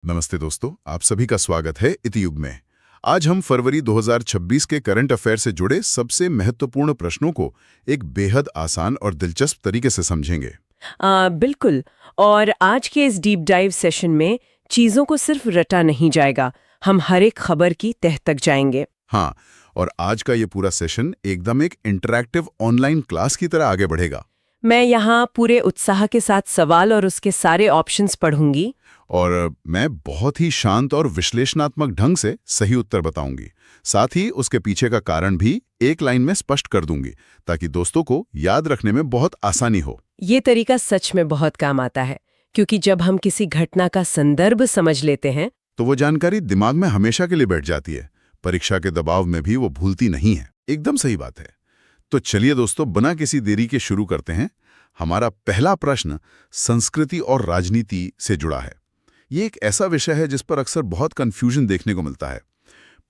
नमस्ते दोस्तों, आप सभी का स्वागत है इति युग में। आज हम फरवरी 2026 के करंट अफेयर से जुड़े सबसे महत्वपूर्ण प्रश्नों को एक बेहद आसान और दिलचस्प तरीके से समझेंगे। बिल्कुल। और आज के इस डीप डाइव सेशन में चीजों को सिर्फ रटा नहीं जाएगा, हम हर एक खबर की तह तक जाएंगे। हाँ, और आज का ये पूरा सेशन एकदम एक इंटरैक्टिव ऑनलाइन क्लास की तरह आगे बढ़ेगा। मैं यहाँ पूरे उत्साह के साथ सवाल और उसके सारे ऑप्शंस पढ़ूंगी। और मैं बहुत ही शांत और विश्लेषणात्मक ढंग से सही उत्तर बताऊंगी। साथ ही उसके पीछे का कारण भी एक लाइन में स्पष्ट कर दूंगी, ताकि दोस्तों को याद रखने में बहुत आसानी हो। ये तरीका सच में बहुत काम आता है, क्योंकि जब हम किसी घटना का संदर्भ समझ लेते हैं तो वो जानकारी दिमाग में हमेशा के लिए बैठ जाती है। परीक्षा के दबाव में भी वो भूलती नहीं है। एकदम सही बात है। तो चलिए दोस्तों, बिना किसी देरी के शुरू करते हैं। हमारा पहला प्रश्न संस्कृति और राजनीति से जुड़ा है। ये एक ऐसा विषय है जिस पर अक्सर बहुत कंफ्यूजन देखने को मिलता है।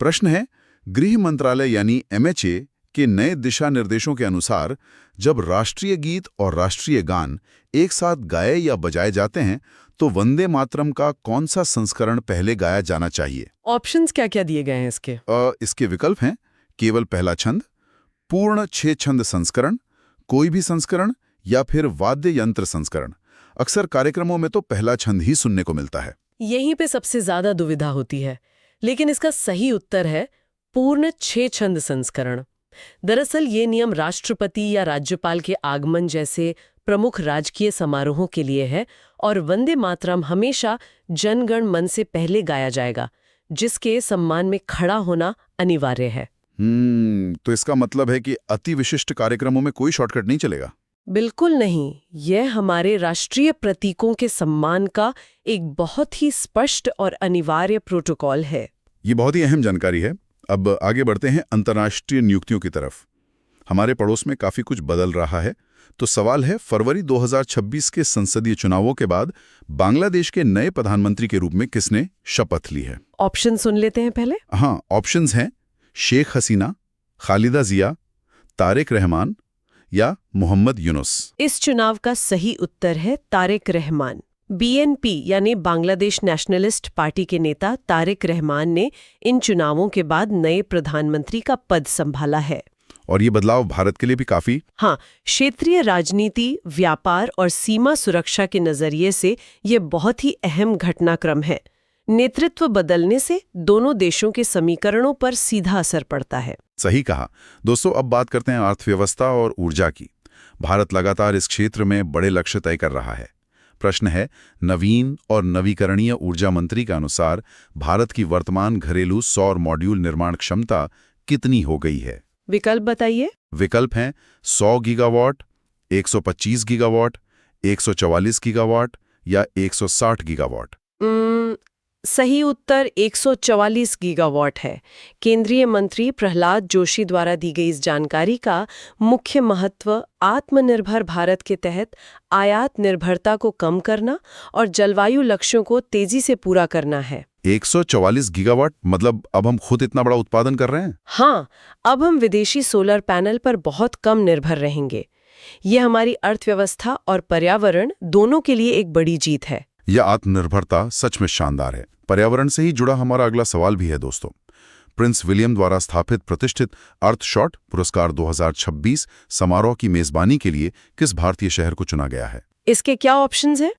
प्रश्न है, गृह मंत्रालय यानी MHA के नए दिशा निर्देशों के अनुसार जब राष्ट्रीय गीत और राष्ट्रीय गान एक साथ गाए या बजाए जाते हैं तो वंदे मातरम का कौन सा संस्करण पहले गाया जाना चाहिए? ऑप्शंस क्या क्या दिए गए हैं इसके? इसके विकल्प हैं केवल पहला छंद, पूर्ण 6 छंद संस्करण, कोई भी संस्करण या फिर वाद्य यंत्र संस्करण। अक्सर कार्यक्रमों में तो पहला छंद ही सुनने को मिलता है। यहीं पे सबसे ज्यादा दुविधा होती है, लेकिन इसका सही उत्तर है पूर्ण 6 छंद संस्करण। दरअसल ये नियम राष्ट्रपति या राज्यपाल के आगमन जैसे प्रमुख राजकीय समारोहों के लिए है, और वंदे मातरम हमेशा जनगण मन से पहले गाया जाएगा, जिसके सम्मान में खड़ा होना अनिवार्य है। तो इसका मतलब है कि अति विशिष्ट कार्यक्रमों में कोई शॉर्टकट नहीं चलेगा? बिल्कुल नहीं। यह हमारे राष्ट्रीय प्रतीकों के सम्मान का एक बहुत ही स्पष्ट और अनिवार्य प्रोटोकॉल है। ये बहुत ही अहम जानकारी है। अब आगे बढ़ते हैं अंतर्राष्ट्रीय नियुक्तियों की तरफ। हमारे पड़ोस में काफी कुछ बदल रहा है। तो सवाल है, फरवरी 2026 के संसदीय चुनावों के बाद बांग्लादेश के नए प्रधानमंत्री के रूप में किसने शपथ ली है? ऑप्शन सुन लेते हैं पहले। हाँ, ऑप्शंस हैं शेख हसीना, खालिदा जिया, तारिक रहमान या मोहम्मद यूनुस। इस चुनाव का सही उत्तर है तारिक रहमान। BNP यानी बांग्लादेश नेशनलिस्ट पार्टी के नेता तारिक रहमान ने इन चुनावों के बाद नए प्रधानमंत्री का पद संभाला है। और ये बदलाव भारत के लिए भी काफी। हाँ, क्षेत्रीय राजनीति, व्यापार और सीमा सुरक्षा के नजरिए से ये बहुत ही अहम घटनाक्रम है। नेतृत्व बदलने से दोनों देशों के समीकरणों पर सीधा असर पड़ता है। सही कहा। दोस्तों, अब बात करते हैं अर्थव्यवस्था और ऊर्जा की। भारत लगातार इस क्षेत्र में बड़े लक्ष्य तय कर रहा है। प्रश्न है, नवीन और नवीकरणीय ऊर्जा मंत्री के अनुसार भारत की वर्तमान घरेलू सौर मॉड्यूल निर्माण क्षमता कितनी हो गई है? विकल्प बताइए। विकल्प हैं 100 गीगावाट, 125 गीगावाट, 144 गीगावाट या 160 गीगावाट। सही उत्तर 144 गीगावाट है। केंद्रीय मंत्री प्रहलाद जोशी द्वारा दी गई इस जानकारी का मुख्य महत्व आत्मनिर्भर भारत के तहत आयात निर्भरता को कम करना और जलवायु लक्ष्यों को तेजी से पूरा करना है। 144 गीगावाट मतलब अब हम खुद इतना बड़ा उत्पादन कर रहे हैं? हाँ, अब हम विदेशी सोलर पैनल पर बहुत कम निर्भर रहेंगे। ये हमारी अर्थव्यवस्था और पर्यावरण दोनों के लिए एक बड़ी जीत है। यह आत्मनिर्भरता सच में शानदार है। पर्यावरण से ही जुड़ा हमारा अगला सवाल भी है दोस्तों। प्रिंस विलियम द्वारा स्थापित प्रतिष्ठित अर्थशॉट पुरस्कार 2026 समारोह की मेजबानी के लिए किस भारतीय शहर को चुना गया है? इसके क्या ऑप्शंस हैं?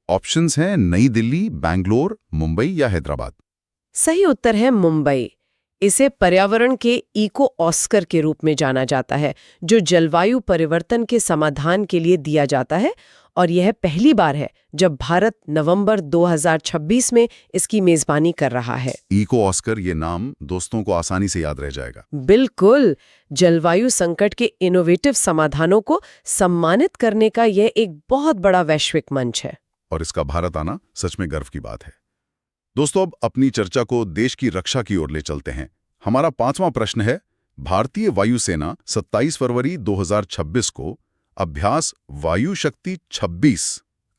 ऑप्शंस हैं नई दिल्ली, बैंगलोर, मुंबई या हैदराबाद। सही उत्तर है मुंबई। इसे पर्यावरण के इको ऑस्कर के रूप में जाना जाता है, जो जलवायु परिवर्तन के समाधान के लिए दिया जाता है, और यह पहली बार है जब भारत नवंबर 2026 में इसकी मेजबानी कर रहा है। इको ऑस्कर, ये नाम दोस्तों को आसानी से याद रह जाएगा। बिल्कुल। जलवायु संकट के इनोवेटिव समाधानों को सम्मानित करने का यह एक बहुत बड़ा वैश्विक मंच है, और इसका भारत आना सच में गर्व की बात है। दोस्तों, अब अपनी चर्चा को देश की रक्षा की ओर ले चलते हैं। हमारा 5वां प्रश्न है, भारतीय वायुसेना 27 फरवरी 2026 को अभ्यास वायु शक्ति 26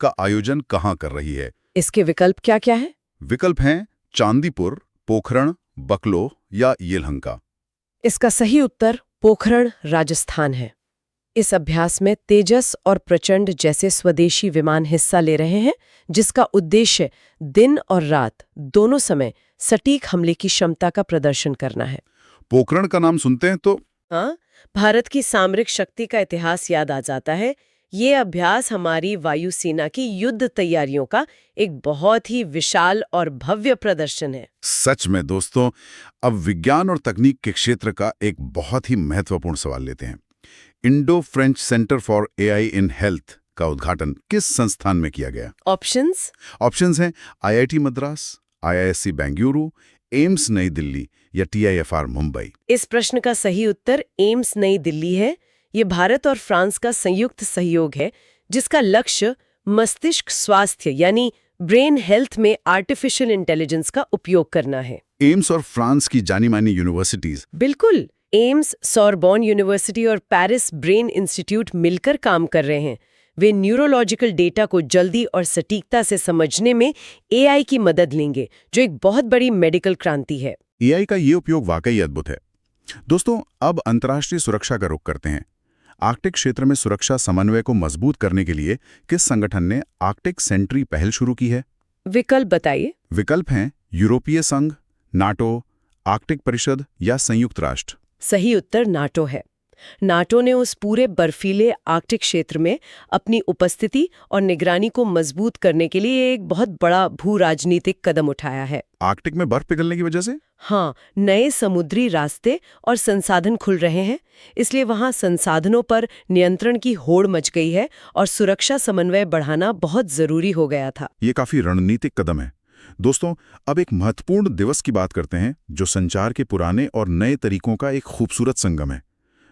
का आयोजन कहां कर रही है? इसके विकल्प क्या क्या है? विकल्प हैं चांदीपुर, पोखरण, बकलो या येलहंका। इसका सही उत्तर पोखरण, राजस्थान है। इस अभ्यास में तेजस और प्रचंड जैसे स्वदेशी विमान हिस्सा ले रहे हैं, जिसका उद्देश्य दिन और रात दोनों समय सटीक हमले की क्षमता का प्रदर्शन करना है। पोखरण का नाम सुनते हैं तो हाँ, भारत की सामरिक शक्ति का इतिहास याद आ जाता है। ये अभ्यास हमारी वायुसेना की युद्ध तैयारियों का एक बहुत ही विशाल और भव्य प्रदर्शन है। सच में दोस्तों, अब विज्ञान और तकनीक के क्षेत्र का एक बहुत ही महत्वपूर्ण सवाल लेते हैं। Indo French centre for AI in health का उद्घाटन किस संस्थान में किया गया? ऑप्शंस हैं IIT Madras, IISc Bengaluru, AIIMS नई दिल्ली या टीआईएफआर मुंबई। इस प्रश्न का सही उत्तर एम्स नई दिल्ली है। ये भारत और फ्रांस का संयुक्त सहयोग है, जिसका लक्ष्य मस्तिष्क स्वास्थ्य यानी ब्रेन हेल्थ में आर्टिफिशियल इंटेलिजेंस का उपयोग करना है। एम्स और फ्रांस की जानी मानी यूनिवर्सिटीज। बिल्कुल, एम्स, सोरबॉन यूनिवर्सिटी और पेरिस ब्रेन इंस्टीट्यूट मिलकर काम कर रहे हैं। वे न्यूरोलॉजिकल डेटा को जल्दी और सटीकता से समझने में एआई की मदद लेंगे, जो एक बहुत बड़ी मेडिकल क्रांति है। एआई का ये उपयोग वाकई अद्भुत है। दोस्तों, अब अंतर्राष्ट्रीय सुरक्षा का रुख करते हैं। आर्कटिक क्षेत्र में सुरक्षा समन्वय को मजबूत करने के लिए किस संगठन ने आर्कटिक सेंट्री पहल शुरू की है? विकल्प बताइए। विकल्प हैं यूरोपीय संघ, नाटो, आर्कटिक परिषद या संयुक्त राष्ट्र। सही उत्तर नाटो है। नाटो ने उस पूरे बर्फीले आर्कटिक क्षेत्र में अपनी उपस्थिति और निगरानी को मजबूत करने के लिए एक बहुत बड़ा भू राजनीतिक कदम उठाया है। आर्कटिक में बर्फ पिघलने की वजह से? हाँ, नए समुद्री रास्ते और संसाधन खुल रहे हैं, इसलिए वहाँ संसाधनों पर नियंत्रण की होड़ मच गई है और सुरक्षा समन्वय बढ़ाना बहुत जरूरी हो गया था। ये काफी रणनीतिक कदम है। दोस्तों, अब एक महत्वपूर्ण दिवस की बात करते हैं, जो संचार के पुराने और नए तरीकों का एक खूबसूरत संगम है।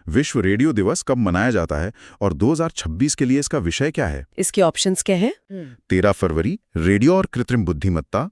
विश्व रेडियो दिवस कब मनाया जाता है और 2026 के लिए इसका विषय क्या है? इसके ऑप्शंस क्या हैं? 13 फरवरी रेडियो और कृत्रिम बुद्धिमत्ता,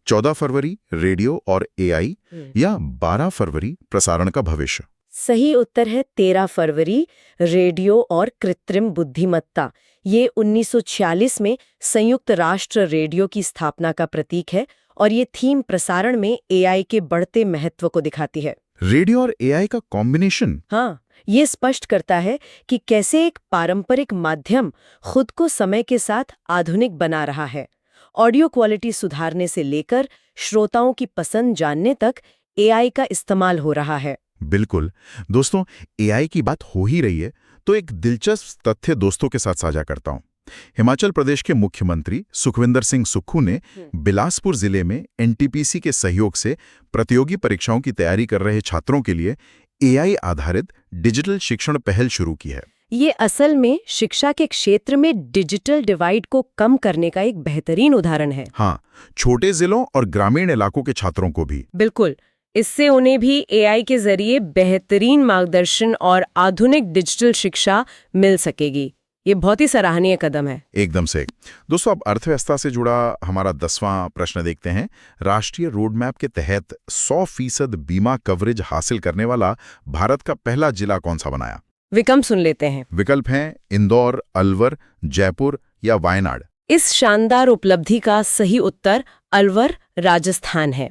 14 फरवरी रेडियो और एआई या 12 फरवरी प्रसारण का भविष्य। सही उत्तर है 13 फरवरी रेडियो और कृत्रिम बुद्धिमत्ता। ये 1946 में संयुक्त राष्ट्र रेडियो की स्थापना का प्रतीक है और ये थीम प्रसारण में एआई के बढ़ते महत्व को दिखाती है। रेडियो और एआई का कॉम्बिनेशन? हाँ, ये स्पष्ट करता है कि कैसे एक पारंपरिक माध्यम खुद को समय के साथ आधुनिक बना रहा है। ऑडियो क्वालिटी सुधारने से लेकर श्रोताओं की पसंद जानने तक एआई का इस्तेमाल हो रहा है। बिल्कुल। दोस्तों, एआई की बात हो ही रही है तो एक दिलचस्प तथ्य दोस्तों के साथ साझा करता हूं। हिमाचल प्रदेश के मुख्यमंत्री सुखविंदर सिंह सुक्खू ने बिलासपुर जिले में एनटीपीसी के सहयोग से प्रतियोगी परीक्षाओं की तैयारी कर रहे छात्रों के लिए एआई आधारित डिजिटल शिक्षण पहल शुरू की है। ये असल में शिक्षा के क्षेत्र में डिजिटल डिवाइड को कम करने का एक बेहतरीन उदाहरण है। हाँ, छोटे जिलों और ग्रामीण इलाकों के छात्रों को भी। बिल्कुल, इससे उन्हें भी एआई के जरिए बेहतरीन मार्गदर्शन और आधुनिक डिजिटल शिक्षा मिल सकेगी। ये बहुत ही सराहनीय कदम है। एकदम से। दोस्तों, अब अर्थव्यवस्था से जुड़ा हमारा 10वां प्रश्न देखते हैं। राष्ट्रीय रोड मैप के तहत 100% बीमा कवरेज हासिल करने वाला भारत का पहला जिला कौन सा बनाया? विकल्प सुन लेते हैं। विकल्प हैं इंदौर, अलवर, जयपुर या वायनाड। इस शानदार उपलब्धि का सही उत्तर अलवर, राजस्थान है।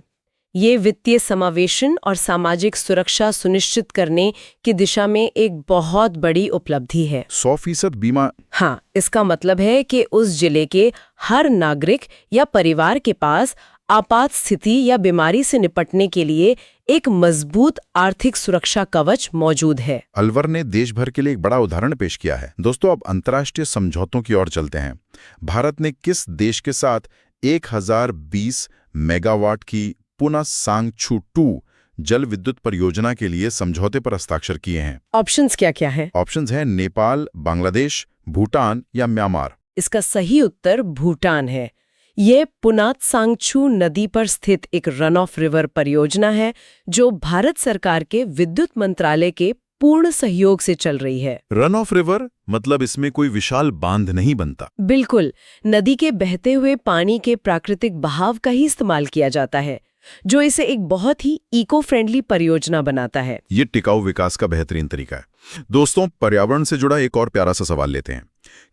ये वित्तीय समावेशन और सामाजिक सुरक्षा सुनिश्चित करने की दिशा में एक बहुत बड़ी उपलब्धि है। 100% बीमा? हाँ, इसका मतलब है कि उस जिले के हर नागरिक या परिवार के पास आपात स्थिति या बीमारी से निपटने के लिए एक मजबूत आर्थिक सुरक्षा कवच मौजूद है। अलवर ने देश भर के लिए एक बड़ा उदाहरण पेश किया है। दोस्तों, अब अंतर्राष्ट्रीय समझौतों की ओर चलते हैं। भारत ने किस देश के साथ 1020 मेगावाट की पुनः सांगछू 2 जल विद्युत परियोजना के लिए समझौते पर हस्ताक्षर किए हैं? ऑप्शंस क्या क्या है? ऑप्शंस हैं नेपाल, बांग्लादेश, भूटान या म्यांमार। इसका सही उत्तर भूटान है। ये पुनात सांगछू नदी पर स्थित एक रन ऑफ रिवर परियोजना है जो भारत सरकार के विद्युत मंत्रालय के पूर्ण सहयोग से चल रही है। रन ऑफ रिवर मतलब इसमें कोई विशाल बांध नहीं बनता? बिल्कुल, नदी के बहते हुए पानी के प्राकृतिक बहाव का ही इस्तेमाल किया जाता है, जो इसे एक बहुत ही इको फ्रेंडली परियोजना बनाता है। ये टिकाऊ विकास का बेहतरीन तरीका है। दोस्तों, पर्यावरण से जुड़ा एक और प्यारा सा सवाल लेते हैं।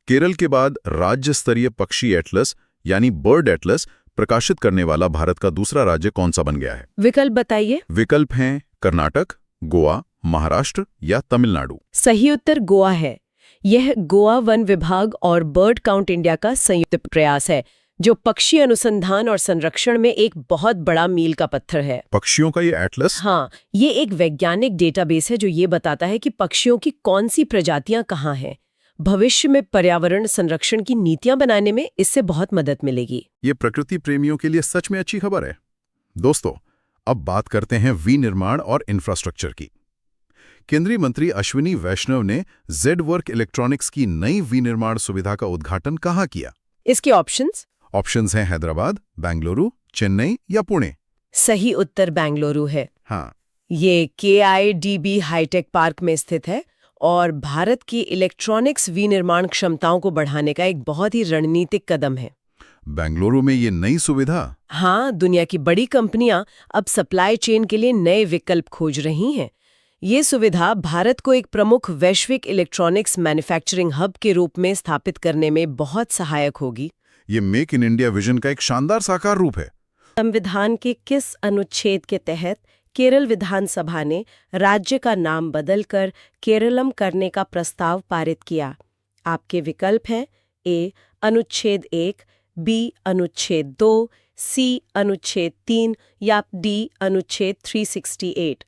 केरल के बाद राज्य स्तरीय पक्षी एटलस यानी बर्ड एटलस प्रकाशित करने वाला भारत का दूसरा राज्य कौन सा बन गया है? विकल्प बताइए। विकल्प हैं कर्नाटक, गोवा, महाराष्ट्र या तमिलनाडु। सही उत्तर गोवा है। यह गोवा वन विभाग और बर्ड काउंट इंडिया का संयुक्त प्रयास है, जो पक्षी अनुसंधान और संरक्षण में एक बहुत बड़ा मील का पत्थर है। पक्षियों का ये एटलस? हाँ, ये एक वैज्ञानिक डेटाबेस है जो ये बताता है कि पक्षियों की कौन सी प्रजातियां कहाँ हैं। भविष्य में पर्यावरण संरक्षण की नीतियां बनाने में इससे बहुत मदद मिलेगी। ये प्रकृति प्रेमियों के लिए सच में अच्छी खबर है। दोस्तों, अब बात करते हैं विनिर्माण और इंफ्रास्ट्रक्चर की। केंद्रीय मंत्री अश्विनी वैष्णव ने जेड-वर्क इलेक्ट्रॉनिक्स की नई विनिर्माण सुविधा का उद्घाटन कहाँ किया? इसके ऑप्शंस हैं हैदराबाद, बेंगलुरु, चेन्नई या पुणे। सही उत्तर बेंगलुरु है। हाँ, ये KIDB हाईटेक पार्क में स्थित है और भारत की इलेक्ट्रॉनिक्स विनिर्माण क्षमताओं को बढ़ाने का एक बहुत ही रणनीतिक कदम है। बेंगलुरु में ये नई सुविधा? हाँ, दुनिया की बड़ी कंपनियां अब सप्लाई चेन के लिए नए विकल्प खोज रही हैं। ये सुविधा भारत को एक प्रमुख वैश्विक इलेक्ट्रॉनिक्स मैन्युफैक्चरिंग हब के रूप में स्थापित करने में बहुत सहायक होगी। ये मेक इन इंडिया विजन का एक शानदार साकार रूप है। संविधान के किस अनुच्छेद के तहत केरल विधानसभा ने राज्य का नाम बदलकर केरलम करने का प्रस्ताव पारित किया? आपके विकल्प हैं A अनुच्छेद 1, B अनुच्छेद 2, C अनुच्छेद 3 या D अनुच्छेद 368।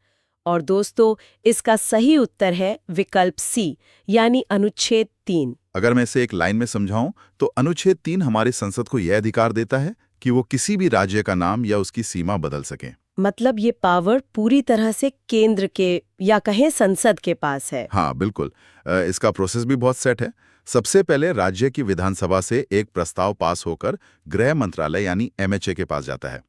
और दोस्तों, इसका सही उत्तर है विकल्प C यानी अनुच्छेद 3। अगर मैं इसे एक लाइन में समझाऊं तो अनुच्छेद 3 हमारी संसद को यह अधिकार देता है कि वो किसी भी राज्य का नाम या उसकी सीमा बदल सके। मतलब ये पावर पूरी तरह से केंद्र के या कहें संसद के पास है। हाँ, बिल्कुल। इसका प्रोसेस भी बहुत सेट है। सबसे पहले राज्य की विधानसभा से एक प्रस्ताव पास होकर गृह मंत्रालय यानी MHA के पास जाता है।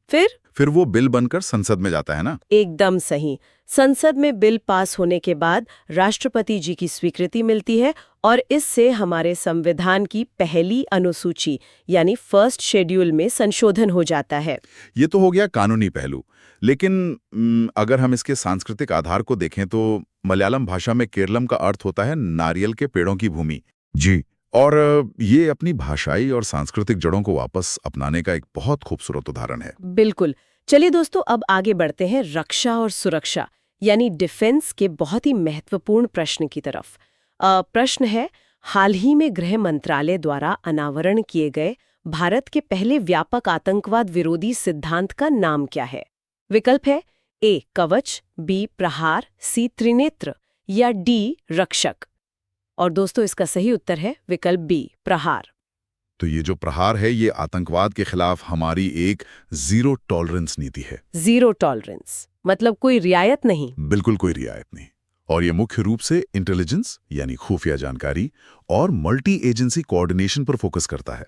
फिर वो बिल बनकर संसद में जाता है ना? एकदम सही। संसद में बिल पास होने के बाद राष्ट्रपति जी की स्वीकृति मिलती है और इससे हमारे संविधान की पहली अनुसूची यानी फर्स्ट शेड्यूल में संशोधन हो जाता है। ये तो हो गया कानूनी पहलू, लेकिन अगर हम इसके सांस्कृतिक आधार को देखें तो मलयालम भाषा में केरलम का अर्थ होता है नारियल के पेड़ों की भूमि। जी, और ये अपनी भाषाई और सांस्कृतिक जड़ों को वापस अपनाने का एक बहुत खूबसूरत उदाहरण है। बिल्कुल। चलिए दोस्तों, अब आगे बढ़ते हैं रक्षा और सुरक्षा यानी डिफेंस के बहुत ही महत्वपूर्ण प्रश्न की तरफ। प्रश्न है, हाल ही में गृह मंत्रालय द्वारा अनावरण किए गए भारत के पहले व्यापक आतंकवाद विरोधी सिद्धांत का नाम क्या है? विकल्प है A कवच, B प्रहार, C त्रिनेत्र या D रक्षक। और दोस्तों, इसका सही उत्तर है विकल्प B प्रहार। तो ये जो प्रहार है ये आतंकवाद के खिलाफ हमारी एक जीरो टॉलरेंस नीति है। जीरो टॉलरेंस मतलब कोई रियायत नहीं? बिल्कुल कोई रियायत नहीं। और ये मुख्य रूप से इंटेलिजेंस यानी खुफिया जानकारी और मल्टी एजेंसी कोऑर्डिनेशन पर फोकस करता है।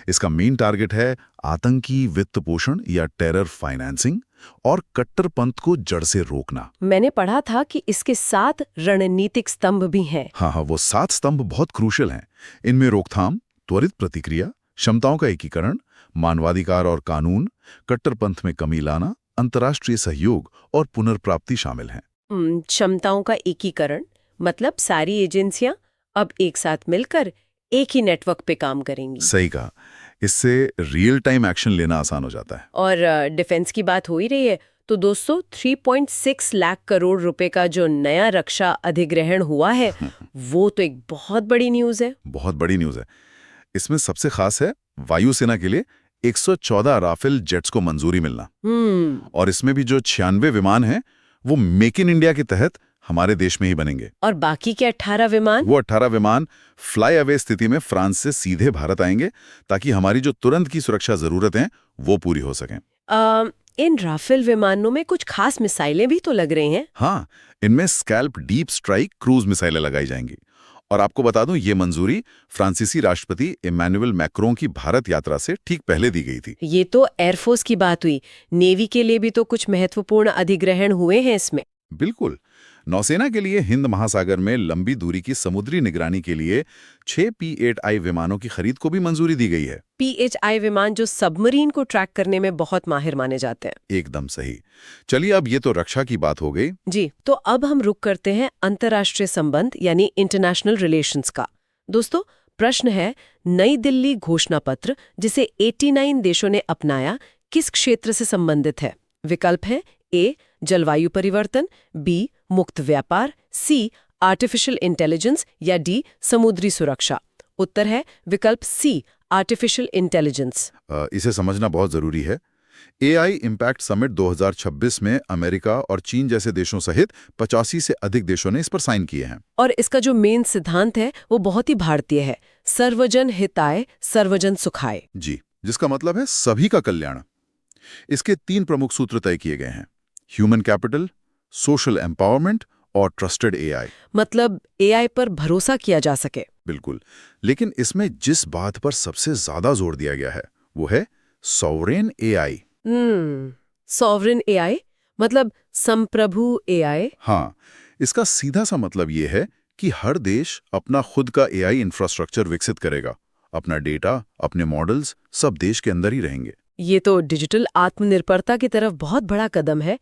इसका मेन टारगेट है आतंकी वित्त पोषण या टेरर फाइनेंसिंग और कट्टरपंथ को जड़ से रोकना। मैंने पढ़ा था कि इसके 7 रणनीतिक स्तंभ भी हैं। हाँ, वो 7 स्तंभ बहुत क्रूशियल हैं। इनमें रोकथाम, त्वरित प्रतिक्रिया, क्षमताओं का एकीकरण, मानवाधिकार और कानून, कट्टरपंथ में कमी लाना, अंतर्राष्ट्रीय सहयोग और पुनर्प्राप्ति शामिल हैं। क्षमताओं का एकीकरण मतलब सारी एजेंसियां अब एक साथ मिलकर एक ही नेटवर्क पे काम करेंगी। सही कहा। इससे रियल टाइम एक्शन लेना आसान हो जाता है। और डिफेंस की बात हो ही रही है तो दोस्तों 3.6 लाख करोड़ रुपए का जो नया रक्षा अधिग्रहण हुआ है वो तो एक बहुत बड़ी न्यूज है। बहुत बड़ी न्यूज है। इसमें सबसे खास है वायुसेना के लिए 114 राफेल जेट्स को मंजूरी मिलना। और इसमें भी जो 96 विमान हैं वो मेक इन इंडिया के तहत हमारे देश में ही बनेंगे। और बाकी के 18 विमान? वो 18 विमान फ्लाई अवे स्थिति में फ्रांस से सीधे भारत आएंगे ताकि हमारी जो तुरंत की सुरक्षा जरूरतें वो पूरी हो सकें। इन राफेल विमानों में कुछ खास मिसाइलें भी तो लग रही हैं। हाँ, इनमें स्कैल्प डीप स्ट्राइक क्रूज मिसाइलें लगाई जाएंगी। और आपको बता दूं ये मंजूरी फ्रांसीसी राष्ट्रपति इमैनुअल मैक्रों की भारत यात्रा से ठीक पहले दी गई थी। ये तो एयरफोर्स की बात हुई। नेवी के लिए भी तो कुछ महत्वपूर्ण अधिग्रहण हुए हैं इसमें। बिल्कुल। नौसेना के लिए हिंद महासागर में लंबी दूरी की समुद्री निगरानी के लिए 6 P-8I विमानों की खरीद को भी मंजूरी दी गई है। P-8I विमान जो सबमरीन को ट्रैक करने में बहुत माहिर माने जाते हैं। एकदम सही। चलिए, अब ये तो रक्षा की बात हो गई जी, तो अब हम रुक करते हैं अंतर्राष्ट्रीय संबंध यानी इंटरनेशनल रिलेशंस का। दोस्तों, प्रश्न है, नई दिल्ली घोषणा पत्र जिसे 89 देशों ने अपनाया किस क्षेत्र से संबंधित है? विकल्प है A जलवायु परिवर्तन, B मुक्त व्यापार, C आर्टिफिशियल इंटेलिजेंस या डी समुद्री सुरक्षा? उत्तर है विकल्प सी आर्टिफिशियल इंटेलिजेंस। इसे समझना बहुत जरूरी है। एआई इम्पैक्ट समिट 2026 में अमेरिका और चीन जैसे देशों सहित 85 से अधिक देशों ने इस पर साइन किए हैं। और इसका जो मेन सिद्धांत है वो बहुत ही भारतीय है, सर्वजन हिताय सर्वजन सुखाय। जी, जिसका मतलब है सभी का कल्याण। इसके 3 प्रमुख सूत्र तय किए गए हैं: ह्यूमन कैपिटल, सोशल एम्पावरमेंट और ट्रस्टेड एआई। मतलब एआई पर भरोसा किया जा सके। बिल्कुल, लेकिन इसमें जिस बात पर सबसे ज्यादा जोर दिया गया है वो है सॉवरेन एआई। सॉवरेन एआई मतलब संप्रभु एआई। हाँ, इसका सीधा सा मतलब ये है कि हर देश अपना खुद का एआई इंफ्रास्ट्रक्चर विकसित करेगा। अपना डेटा, अपने मॉडल्स सब देश के अंदर ही रहेंगे। ये तो डिजिटल आत्मनिर्भरता की तरफ बहुत बड़ा कदम है।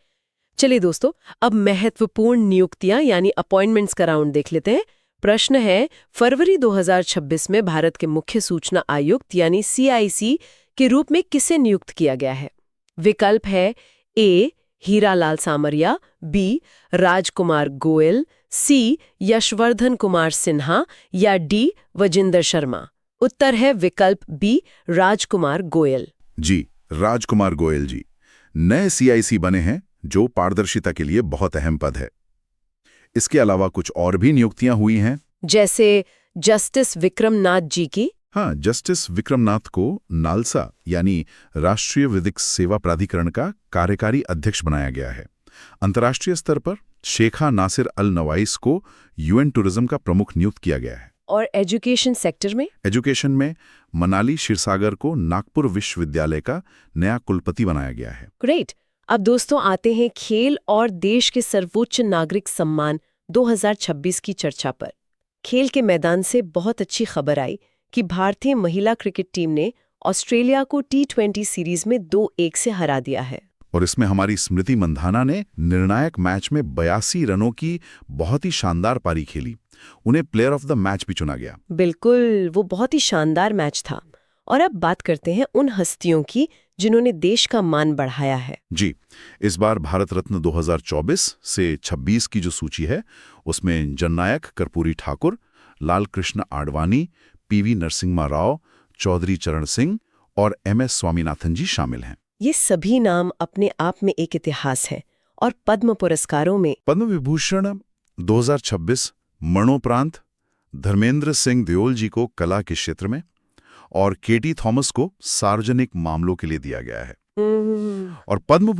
चलिए दोस्तों, अब महत्वपूर्ण नियुक्तियां यानी अपॉइंटमेंट्स का राउंड देख लेते हैं। प्रश्न है, फरवरी 2026 में भारत के मुख्य सूचना आयुक्त यानी CIC के रूप में किसे नियुक्त किया गया है? विकल्प है ए हीरालाल सामरिया, बी राजकुमार गोयल, सी यशवर्धन कुमार सिन्हा या डी वजिंदर शर्मा। उत्तर है विकल्प बी राजकुमार गोयल। जी, राजकुमार गोयल जी नए CIC बने हैं, जो पारदर्शिता के लिए बहुत अहम पद है। इसके अलावा कुछ और भी नियुक्तियां हुई हैं, जैसे जस्टिस विक्रमनाथ जी की। हाँ, जस्टिस विक्रमनाथ को नालसा यानी राष्ट्रीय विधिक सेवा प्राधिकरण का कार्यकारी अध्यक्ष बनाया गया है। अंतर्राष्ट्रीय स्तर पर शेखा नासिर अल नवाइस को UN टूरिज्म का प्रमुख नियुक्त किया गया है। और एजुकेशन सेक्टर में? एजुकेशन में मनाली क्षीरसागर को नागपुर विश्वविद्यालय का नया कुलपति बनाया गया है। ग्रेट। अब दोस्तों आते हैं खेल और देश के सर्वोच्च नागरिक सम्मान 2026 की चर्चा पर। खेल के मैदान से बहुत अच्छी खबर आई कि भारतीय महिला क्रिकेट टीम ने ऑस्ट्रेलिया को T20 सीरीज में 2-1 से हरा दिया है। और इसमें हमारी स्मृति मंधाना ने निर्णायक मैच में 82 रनों की बहुत ही शानदार पारी खेली। उन्हें प्लेयर ऑफ द मैच भी चुना गया। बिल्कुल, वो बहुत ही शानदार मैच था। और अब बात करते हैं उन हस्तियों की जिन्होंने देश का मान बढ़ाया है। जी, इस बार भारत रत्न 2024 से 26 की जो सूची है उसमें जननायक कर्पूरी ठाकुर, लाल कृष्ण आडवाणी, PV नरसिम्हा राव, चौधरी चरण सिंह और MS स्वामीनाथन जी शामिल हैं। ये सभी नाम अपने आप में एक इतिहास है। और पद्म पुरस्कारों में पद्म विभूषण 2026 मरणोपरांत धर्मेंद्र सिंह देओल जी को कला के क्षेत्र में और KT थॉमस को सार्वजनिक मामलों के लिए दिया गया है। और पद्म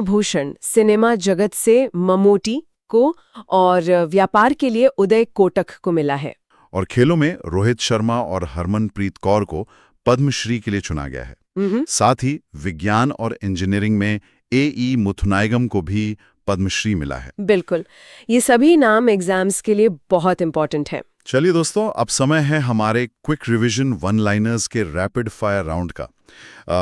भूषण सिनेमा जगत से ममूटी को और व्यापार के लिए उदय कोटक को मिला है। और खेलों में रोहित शर्मा और हरमनप्रीत कौर को पद्मश्री के लिए चुना गया है। साथ ही विज्ञान और इंजीनियरिंग में AE मुथुनायगम को भी पद्मश्री मिला है। बिल्कुल, ये सभी नाम एग्जाम्स के लिए बहुत इंपॉर्टेंट हैं। चलिए दोस्तों, अब समय है हमारे क्विक रिवीजन वन लाइनर्स के रैपिड फायर राउंड का।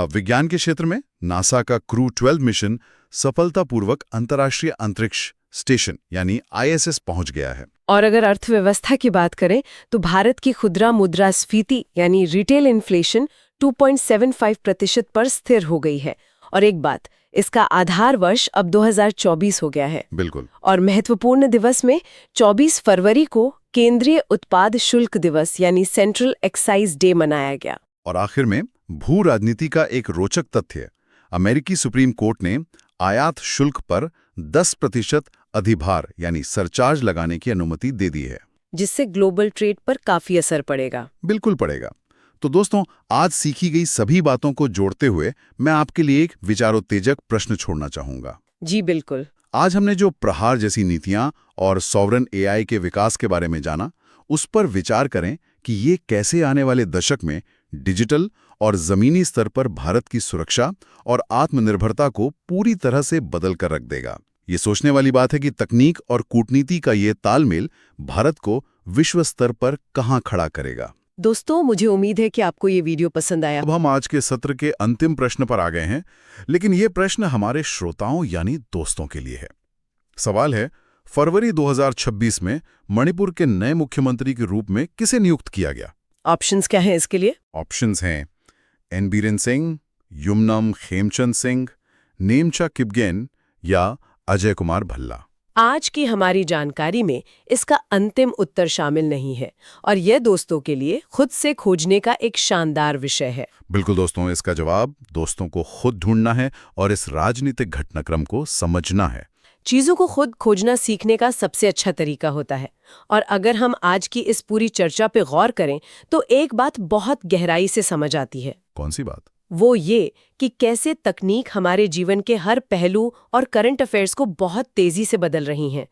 विज्ञान के क्षेत्र में नासा का क्रू 12 मिशन सफलतापूर्वक अंतर्राष्ट्रीय अंतरिक्ष स्टेशन यानी ISS पहुंच गया है। और अगर अर्थव्यवस्था की बात करें तो भारत की खुदरा मुद्रास्फीति यानी रिटेल इन्फ्लेशन 2.75% पर स्थिर हो गई है। और एक बात, इसका आधार वर्ष अब 2024 हो गया है। बिल्कुल। और महत्वपूर्ण दिवस में 24 फरवरी को केंद्रीय उत्पाद शुल्क दिवस यानी सेंट्रल एक्साइज डे मनाया गया। और आखिर में भू राजनीति का एक रोचक तथ्य, अमेरिकी सुप्रीम कोर्ट ने आयात शुल्क पर 10% अधिभार यानी सरचार्ज लगाने की अनुमति दे दी है, जिससे ग्लोबल ट्रेड पर काफी असर पड़ेगा। बिल्कुल पड़ेगा। तो दोस्तों, आज सीखी गई सभी बातों को जोड़ते हुए मैं आपके लिए एक विचारोत्तेजक प्रश्न छोड़ना चाहूंगा। जी बिल्कुल। आज हमने जो प्रहार जैसी नीतियां और सॉवरेन AI के विकास के बारे में जाना, उस पर विचार करें कि ये कैसे आने वाले दशक में डिजिटल और जमीनी स्तर पर भारत की सुरक्षा और आत्मनिर्भरता को पूरी तरह से बदल कर रख देगा। ये सोचने वाली बात है कि तकनीक और कूटनीति का ये तालमेल भारत को विश्व स्तर पर कहां खड़ा करेगा। दोस्तों, मुझे उम्मीद है कि आपको ये वीडियो पसंद आया। अब हम आज के सत्र के अंतिम प्रश्न पर आ गए हैं, लेकिन ये प्रश्न हमारे श्रोताओं यानी दोस्तों के लिए है। सवाल है, फरवरी 2026 में मणिपुर के नए मुख्यमंत्री के रूप में किसे नियुक्त किया गया? ऑप्शंस क्या हैं इसके लिए? ऑप्शंस हैं एन बीरेन सिंह, युमनम खेमचंद सिंह, नेमचा किपगेन या अजय कुमार भल्ला। आज की हमारी जानकारी में इसका अंतिम उत्तर शामिल नहीं है और यह दोस्तों के लिए खुद से खोजने का एक शानदार विषय है। बिल्कुल दोस्तों, इसका जवाब दोस्तों को खुद ढूंढना है और इस राजनीतिक घटनाक्रम को समझना है। चीजों को खुद खोजना सीखने का सबसे अच्छा तरीका होता है। और अगर हम आज की इस पूरी चर्चा पे गौर करें तो एक बात बहुत गहराई से समझ आती है। कौन सी बात? वो ये कि कैसे तकनीक हमारे जीवन के हर पहलू और करंट अफेयर्स को बहुत तेजी से बदल रही हैं।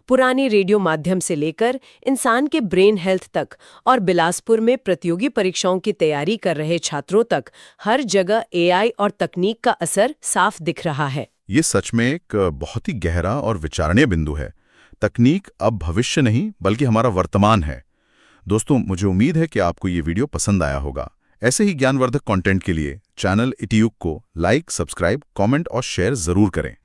पुरानी रेडियो माध्यम से लेकर इंसान के ब्रेन हेल्थ तक और बिलासपुर में प्रतियोगी परीक्षाओं की तैयारी कर रहे छात्रों तक हर जगह एआई और तकनीक का असर साफ दिख रहा है। ये सच में एक बहुत ही गहरा और विचारणीय बिंदु है। तकनीक अब भविष्य नहीं बल्कि हमारा वर्तमान है। दोस्तों, मुझे उम्मीद है कि आपको ये वीडियो पसंद आया होगा। ऐसे ही ज्ञानवर्धक कंटेंट के लिए चैनल इटियुक को लाइक, सब्सक्राइब, कमेंट और शेयर जरूर करें।